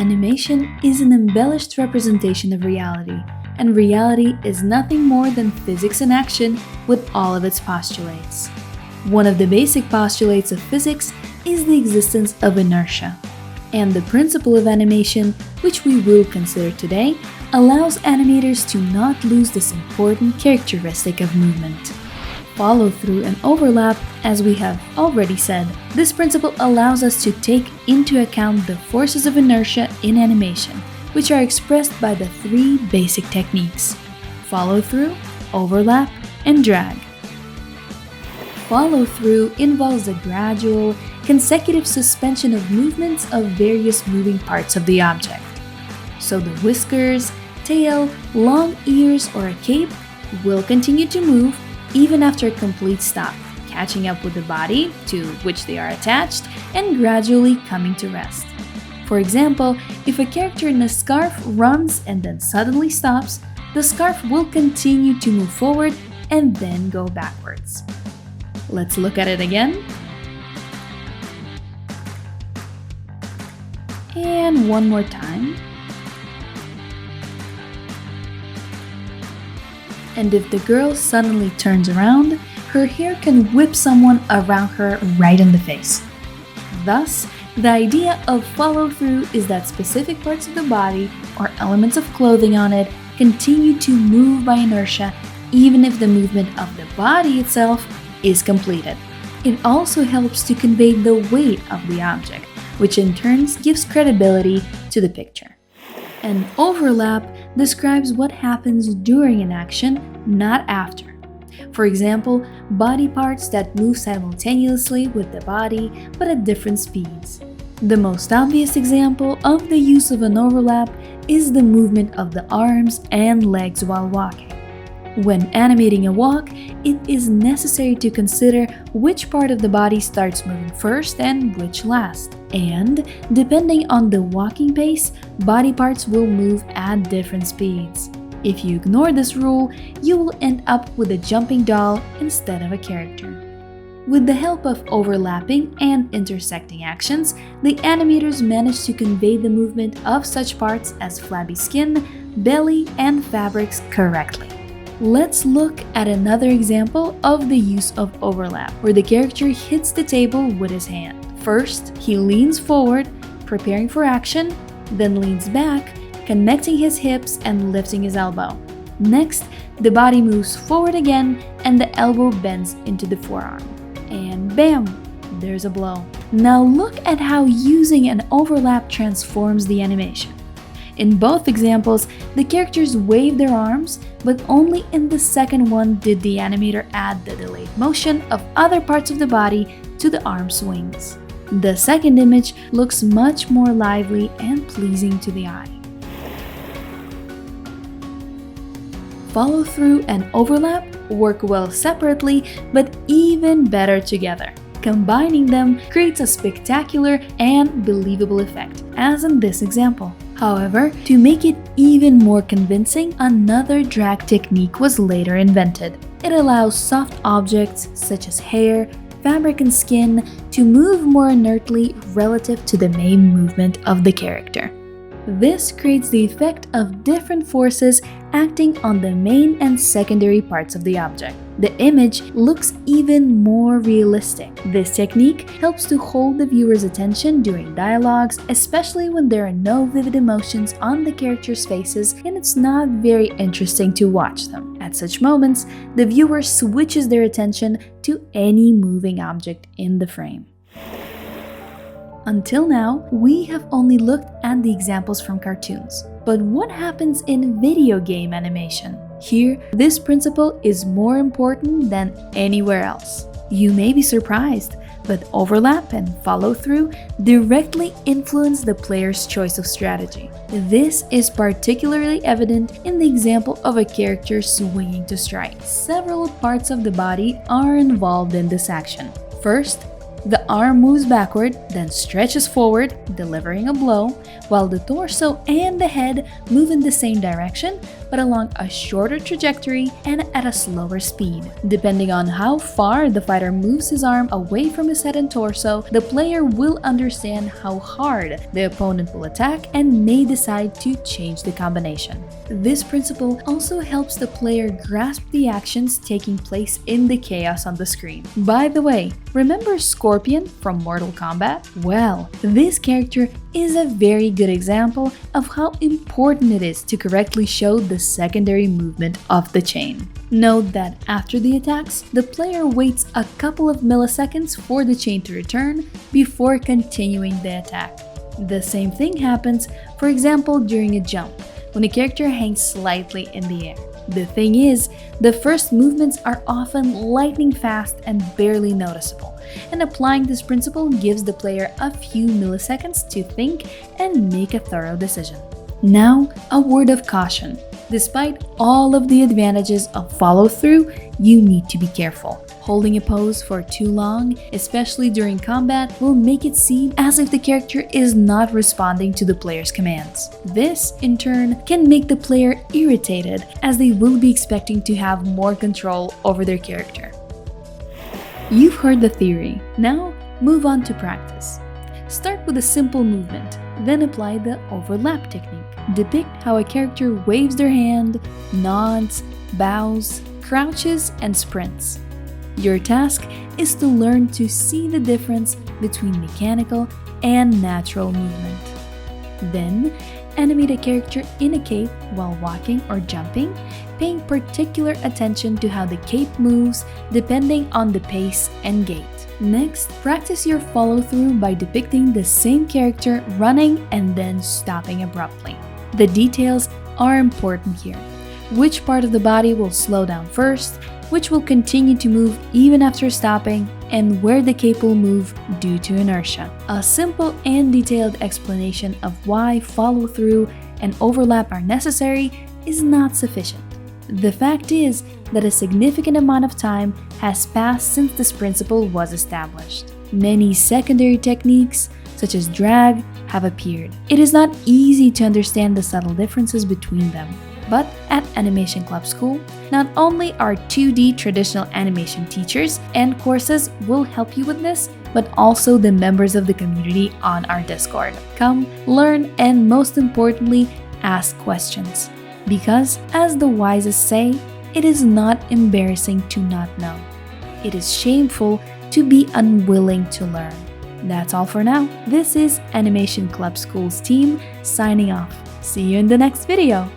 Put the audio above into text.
Animation is an embellished representation of reality, and reality is nothing more than physics in action with all of its postulates. One of the basic postulates of physics is the existence of inertia, and the principle of animation, which we will consider today, allows animators to not lose this important characteristic of movement. Follow-through and overlap, as we have already said. This principle allows us to take into account the forces of inertia in animation, which are expressed by the three basic techniques: follow-through, overlap, and drag. Follow-through involves a gradual, consecutive suspension of movements of various moving parts of the object. So the whiskers, tail, long ears, or a cape will continue to move even after a complete stop, catching up with the body to which they are attached and gradually coming to rest. For example, if a character in a scarf runs and then suddenly stops, the scarf will continue to move forward and then go backwards. Let's look at it again. And one more time. And if the girl suddenly turns around, her hair can whip someone around her right in the face. Thus, the idea of follow-through is that specific parts of the body or elements of clothing on it continue to move by inertia even if the movement of the body itself is completed. It also helps to convey the weight of the object, which in turn gives credibility to the picture. An overlap describes what happens during an action, not after. For example, body parts that move simultaneously with the body but at different speeds. The most obvious example of the use of an overlap is the movement of the arms and legs while walking. When animating a walk, it is necessary to consider which part of the body starts moving first and which last. And, depending on the walking pace, body parts will move at different speeds. If you ignore this rule, you will end up with a jumping doll instead of a character. With the help of overlapping and intersecting actions, the animators manage to convey the movement of such parts as flabby skin, belly, and fabrics correctly. Let's look at another example of the use of overlap, where the character hits the table with his hand. First, he leans forward, preparing for action, then leans back, connecting his hips and lifting his elbow. Next, the body moves forward again and the elbow bends into the forearm. And bam! There's a blow. Now look at how using an overlap transforms the animation. In both examples, the characters wave their arms, but only in the second one did the animator add the delayed motion of other parts of the body to the arm swings. The second image looks much more lively and pleasing to the eye. Follow-through and overlap work well separately, but even better together. Combining them creates a spectacular and believable effect, as in this example. However, to make it even more convincing, another drag technique was later invented. It allows soft objects such as hair, fabric, and skin to move more inertly relative to the main movement of the character. This creates the effect of different forces acting on the main and secondary parts of the object. The image looks even more realistic. This technique helps to hold the viewer's attention during dialogues, especially when there are no vivid emotions on the characters' faces and it's not very interesting to watch them. At such moments, the viewer switches their attention to any moving object in the frame. Until now, we have only looked at the examples from cartoons. But what happens in video game animation? Here, this principle is more important than anywhere else. You may be surprised, but overlap and follow-through directly influence the player's choice of strategy. This is particularly evident in the example of a character swinging to strike. Several parts of the body are involved in this action. First, the arm moves backward, then stretches forward, delivering a blow, while the torso and the head move in the same direction, but along a shorter trajectory and at a slower speed. Depending on how far the fighter moves his arm away from his head and torso, the player will understand how hard the opponent will attack and may decide to change the combination. This principle also helps the player grasp the actions taking place in the chaos on the screen. By the way, remember Scorpion from Mortal Kombat? Well, this character is a very good example of how important it is to correctly show the secondary movement of the chain. Note that after the attacks, the player waits a couple of milliseconds for the chain to return before continuing the attack. The same thing happens, for example, during a jump, when a character hangs slightly in the air. The thing is, the first movements are often lightning fast and barely noticeable, and applying this principle gives the player a few milliseconds to think and make a thorough decision. Now, a word of caution. Despite all of the advantages of follow-through, you need to be careful. Holding a pose for too long, especially during combat, will make it seem as if the character is not responding to the player's commands. This, in turn, can make the player irritated, as they will be expecting to have more control over their character. You've heard the theory. Now, move on to practice. Start with a simple movement, then apply the overlap technique. Depict how a character waves their hand, nods, bows, crouches, and sprints. Your task is to learn to see the difference between mechanical and natural movement. Then, animate a character in a cape while walking or jumping, paying particular attention to how the cape moves depending on the pace and gait. Next, practice your follow-through by depicting the same character running and then stopping abruptly. The details are important here. Which part of the body will slow down first, which will continue to move even after stopping, and where the cape will move due to inertia. A simple and detailed explanation of why follow-through and overlap are necessary is not sufficient. The fact is that a significant amount of time has passed since this principle was established. Many secondary techniques, such as drag, have appeared. It is not easy to understand the subtle differences between them. But at Animation Club School, not only our 2D traditional animation teachers and courses will help you with this, but also the members of the community on our Discord. Come, learn, and most importantly, ask questions. Because, as the wisest say, it is not embarrassing to not know. It is shameful to be unwilling to learn. That's all for now. This is Animation Club School's team signing off. See you in the next video.